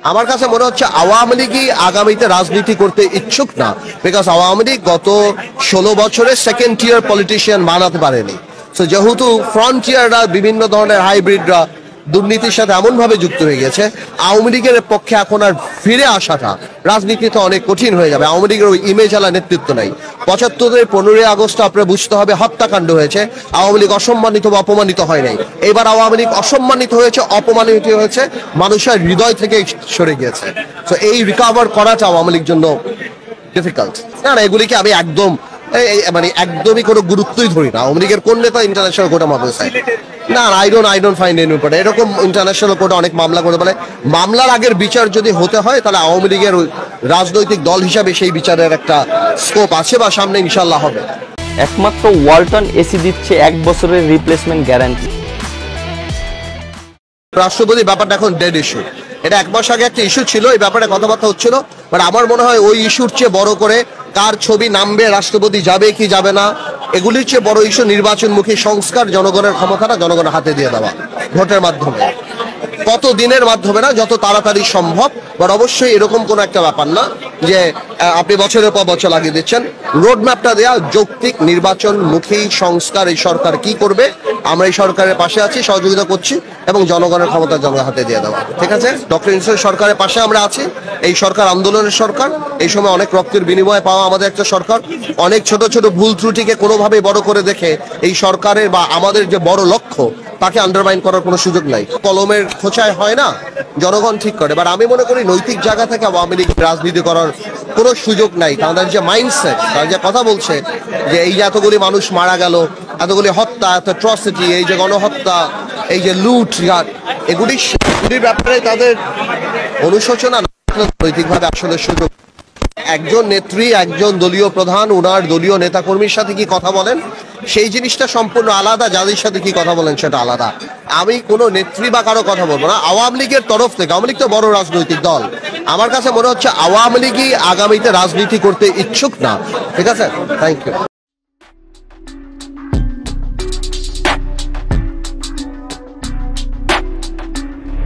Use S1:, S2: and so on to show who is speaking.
S1: আমার কাছে মনে হচ্ছে আওয়ামী লীগই আগামীতে রাজনীতি করতে ইচ্ছুক না, বিকজ আওয়ামী লীগ গত 16 বছরে সেকেন্ড টিয়ার পলিটিশিয়ান বানাতে পারেনি। তো যেহেতু ফ্রন্টিয়াররা বিভিন্ন ধরনের হাইব্রিডরা দুর্নীতির সাথে এমন ভাবে যুক্ত হয়ে গেছে, আওয়ামী লীগের পক্ষে এখন আর ফিরে আসাটা রাজনীতিতে অনেক কঠিন হয়ে যাবে। আওয়ামী লীগের ওই ইমেজ আলা নেতৃত্ব নাই। 75-এর 15ই আগস্ট আপনারা বুঝতে হবে হত্যাকাণ্ড হয়েছে, আওয়ামী লীগ অসম্মানিত বা অপমানিত হয় নাই। এবার আওয়ামী লীগ অসম্মানিত হয়েছে, অপমানিত হয়েছে, মানুষের হৃদয় থেকে সরে গিয়েছে। তো এই রিকভার করাটা আওয়ামী লীগের জন্য ডিফিকাল্ট। না না, এগুলিকে আমি একদম মানে একদমই কোনো গুরুত্বই ধরি না। আওয়ামী লীগের কোন নেতা ইন্টারন্যাশনাল কোর্টে মামলা চায়? না, আই ডোন্ট ফাইন্ড এনি পড়ে এরকম ইন্টারন্যাশনাল কোর্টে অনেক মামলা করে বলে মামলার আগের বিচার যদি হতে হয় তাহলে আওয়ামী লীগের রাজনৈতিক দল হিসাবে সেই বিচারের একটা স্কোপ আছে বা সামনে ইনশাল্লাহ হবে।
S2: একমাত্র ওয়ালটন এসি দিচ্ছে 1 বছরের রিপ্লেসমেন্ট গ্যারান্টি।
S1: রাষ্ট্রপতি ব্যাপারটা এখন ডেড ইস্যু। এটা 1 মাস আগে একটা ইস্যু ছিল, এই ব্যাপারে কথাবার্তা হচ্ছিল, বাট আমার মনে হয় ওই ইস্যুর চেয়ে বড় করে কার ছবি নামবে, রাষ্ট্রপতি যাবে কি যাবে না, এগুলির চেয়ে বড় ইস্যু নির্বাচনমুখী সংস্কার, জনগণের ক্ষমতাটা জনগণের হাতে দিয়ে দেওয়া ভোটের মাধ্যমে। কত দিনের মাধ্যমে না, যত তাড়াতাড়ি সম্ভব। বাট অবশ্যই এরকম কোনো একটা ব্যাপার না যে আপনি বছরের পর বছর লাগিয়ে দিচ্ছেন। রোড ম্যাপটা দেওয়া, যৌক্তিক নির্বাচনমুখী সংস্কার এই সরকার কি করবে, আমরা এই সরকারের পাশে আছি, সহযোগিতা করছি, এবং জনগণের ক্ষমতা জনগণের হাতে দিয়ে দেওয়া। ঠিক আছে, ডক্টর ইউনূসের সরকারের পাশে আমরা আছি। এই সরকার আন্দোলনের সরকার, এই সময় অনেক রক্তের বিনিময়ে পাওয়া আমাদের একটা সরকার। অনেক ছোট ছোট ভুল ত্রুটিকে কোনোভাবে বড় করে দেখে এই সরকারের বা আমাদের যে বড় লক্ষ্য তাকে আন্ডারমাইন করার কোনো সুযোগ নাই। কলমের খোঁচায় হয় না, জনগণ ঠিক করে। বাট আমি মনে করি নৈতিক জায়গা থেকে আওয়ামী লীগ রাজনীতি করার কোনো সুযোগ নাই। তাদের যে মাইন্ডসেট, তারা যে কথা বলছে যে এই যে এতগুলি মানুষ মারা গেল, এতগুলি হত্যা, এত অ্যাট্রসিটি, এই যে গণহত্যা, এই যে লুট, এগুলির ব্যাপারে তাদের অনুশোচনা নৈতিকভাবে আসলে সুযোগ। একজন নেত্রী, একজন দলীয় প্রধান ওনার দলীয় নেতাকর্মীর সাথে কি কথা বলেন সেই জিনিসটা সম্পূর্ণ আলাদা, যাদের সাথে কি কথা বলেন সেটা আলাদা। আমি কোনো নেত্রী বা কারো কথা বলবো না। আওয়ামী লীগের তরফ থেকে, আওয়ামী লীগ তো বড় রাজনৈতিক দল, আমার কাছে মনে হচ্ছে আওয়ামী লীগই আগামীতে রাজনীতি করতে ইচ্ছুক না। ঠিক আছে, থ্যাংক ইউ।